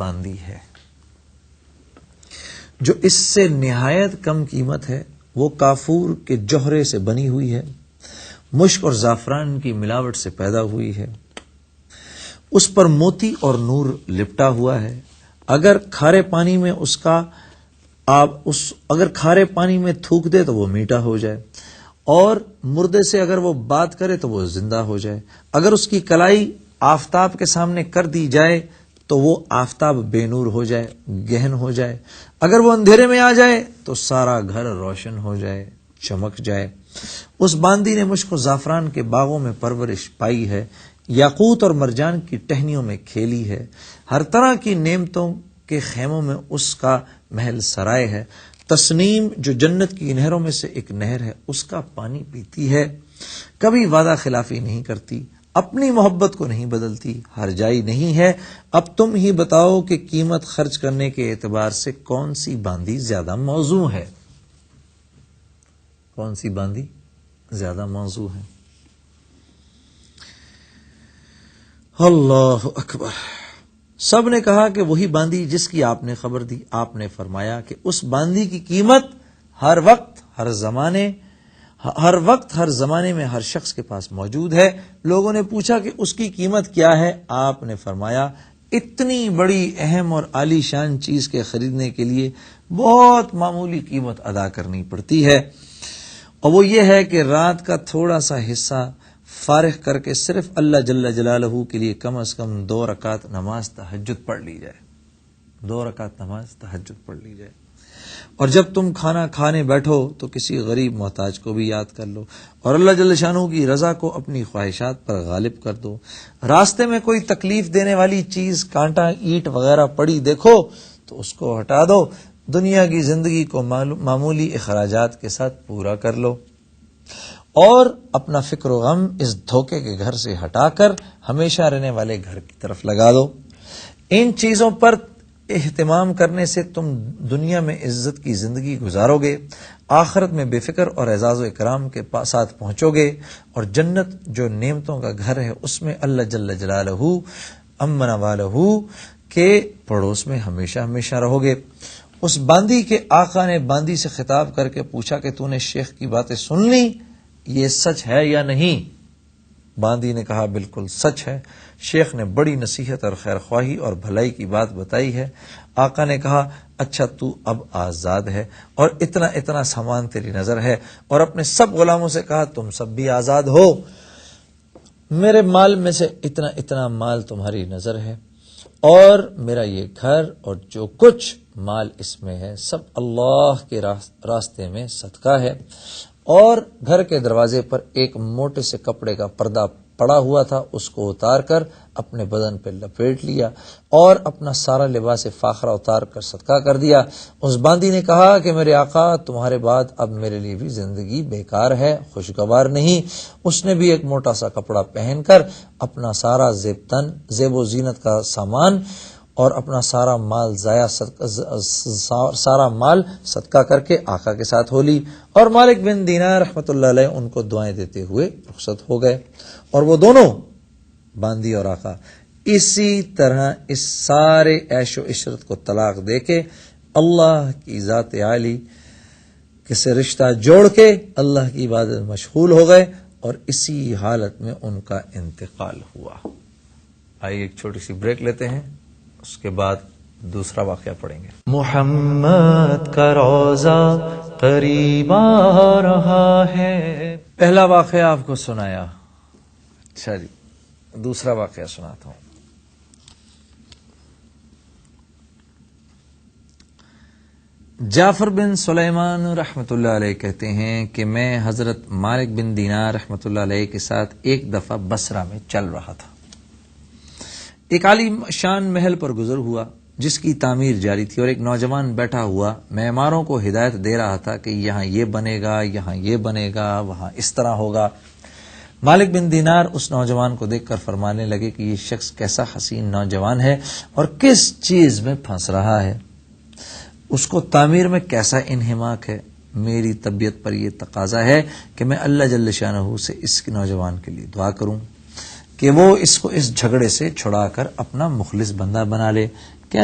باندی ہے جو اس سے نہایت کم قیمت ہے، وہ کافور کے جوہرے سے بنی ہوئی ہے، مشک اور زعفران کی ملاوٹ سے پیدا ہوئی ہے، اس پر موتی اور نور لپٹا ہوا ہے۔ اگر کھارے پانی میں اگر کھارے پانی میں تھوک دے تو وہ میٹھا ہو جائے، اور مردے سے اگر وہ بات کرے تو وہ زندہ ہو جائے۔ اگر اس کی کلائی آفتاب کے سامنے کر دی جائے تو وہ آفتاب بے نور ہو جائے، گہن ہو جائے۔ اگر وہ اندھیرے میں آ جائے تو سارا گھر روشن ہو جائے، چمک جائے۔ اس باندی نے مشک و زعفران کے باغوں میں پرورش پائی ہے، یاقوت اور مرجان کی ٹہنیوں میں کھیلی ہے، ہر طرح کی نعمتوں کے خیموں میں اس کا محل سرائے ہے۔ تسنیم جو جنت کی نہروں میں سے ایک نہر ہے، اس کا پانی پیتی ہے، کبھی وعدہ خلافی نہیں کرتی، اپنی محبت کو نہیں بدلتی، ہر جائی نہیں ہے۔ اب تم ہی بتاؤ کہ قیمت خرچ کرنے کے اعتبار سے کون سی باندی زیادہ موزوں ہے؟ کون سی باندی زیادہ موزوں ہے؟ اللہ اکبر۔ سب نے کہا کہ وہی باندی جس کی آپ نے خبر دی۔ آپ نے فرمایا کہ اس باندی کی قیمت ہر وقت ہر زمانے میں ہر شخص کے پاس موجود ہے۔ لوگوں نے پوچھا کہ اس کی قیمت کیا ہے؟ آپ نے فرمایا اتنی بڑی اہم اور عالی شان چیز کے خریدنے کے لیے بہت معمولی قیمت ادا کرنی پڑتی ہے، اور وہ یہ ہے کہ رات کا تھوڑا سا حصہ فارغ کر کے صرف اللہ جل جلالہ کے لیے کم از کم 2 رکعت نماز تہجد پڑھ لی جائے، 2 رکعت نماز تہجد پڑھ لی جائے۔ اور جب تم کھانا کھانے بیٹھو تو کسی غریب محتاج کو بھی یاد کر لو، اور اللہ جل شانہ کی رضا کو اپنی خواہشات پر غالب کر دو۔ راستے میں کوئی تکلیف دینے والی چیز، کانٹا، اینٹ وغیرہ پڑی دیکھو تو اس کو ہٹا دو۔ دنیا کی زندگی کو معمولی اخراجات کے ساتھ پورا کر لو، اور اپنا فکر و غم اس دھوکے کے گھر سے ہٹا کر ہمیشہ رہنے والے گھر کی طرف لگا دو۔ ان چیزوں پر اہتمام کرنے سے تم دنیا میں عزت کی زندگی گزارو گے، آخرت میں بے فکر اور اعزاز و اکرام کے ساتھ پہنچو گے، اور جنت جو نعمتوں کا گھر ہے اس میں اللہ جل جلالہ امن والہ کے پڑوس میں ہمیشہ ہمیشہ رہو گے۔ اس باندی کے آقا نے باندی سے خطاب کر کے پوچھا کہ تو نے شیخ کی باتیں سن لی، یہ سچ ہے یا نہیں؟ باندی نے کہا بالکل سچ ہے، شیخ نے بڑی نصیحت اور خیر خواہی اور بھلائی کی بات بتائی ہے۔ آقا نے کہا اچھا تو اب آزاد ہے، اور اتنا اتنا سامان تیری نظر ہے، اور اپنے سب غلاموں سے کہا تم سب بھی آزاد ہو، میرے مال میں سے اتنا اتنا مال تمہاری نظر ہے، اور میرا یہ گھر اور جو کچھ مال اس میں ہے سب اللہ کے راستے میں صدقہ ہے۔ اور گھر کے دروازے پر ایک موٹے سے کپڑے کا پردہ پڑا ہوا تھا، اس کو اتار کر اپنے بدن پہ لپیٹ لیا، اور اپنا سارا لباس فاخرہ اتار کر صدقہ کر دیا۔ اس باندی نے کہا کہ میرے آقا تمہارے بعد اب میرے لیے بھی زندگی بیکار ہے، خوشگوار نہیں۔ اس نے بھی ایک موٹا سا کپڑا پہن کر اپنا سارا زیب و زینت کا سامان اور اپنا سارا مال صدقہ کر کے آقا کے ساتھ ہو لی، اور مالک بن دینار رحمۃ اللہ علیہ ان کو دعائیں دیتے ہوئے رخصت ہو گئے، اور وہ دونوں باندی اور آقا اسی طرح اس سارے عیش و عشرت کو طلاق دے کے اللہ کی ذات عالی سے رشتہ جوڑ کے اللہ کی عبادت میں مشغول ہو گئے، اور اسی حالت میں ان کا انتقال ہوا۔ آئیے ایک چھوٹی سی بریک لیتے ہیں، اس کے بعد دوسرا واقعہ پڑھیں گے۔ محمد کا روزہ قریب آ رہا ہے۔ پہلا واقعہ آپ کو سنایا، اچھا جی دوسرا واقعہ سناتا ہوں۔ جعفر بن سلیمان رحمۃ اللہ علیہ کہتے ہیں کہ میں حضرت مالک بن دینار رحمۃ اللہ علیہ کے ساتھ ایک دفعہ بصرہ میں چل رہا تھا۔ ایک عالی شان محل پر گزر ہوا جس کی تعمیر جاری تھی، اور ایک نوجوان بیٹھا ہوا معماروں کو ہدایت دے رہا تھا کہ یہاں یہ بنے گا، یہاں یہ بنے گا، وہاں اس طرح ہوگا۔ مالک بن دینار اس نوجوان کو دیکھ کر فرمانے لگے کہ یہ شخص کیسا حسین نوجوان ہے اور کس چیز میں پھنس رہا ہے، اس کو تعمیر میں کیسا انہماک ہے۔ میری طبیعت پر یہ تقاضا ہے کہ میں اللہ جل شانہ سے اس نوجوان کے لیے دعا کروں کہ وہ اس کو اس جھگڑے سے چھڑا کر اپنا مخلص بندہ بنا لے،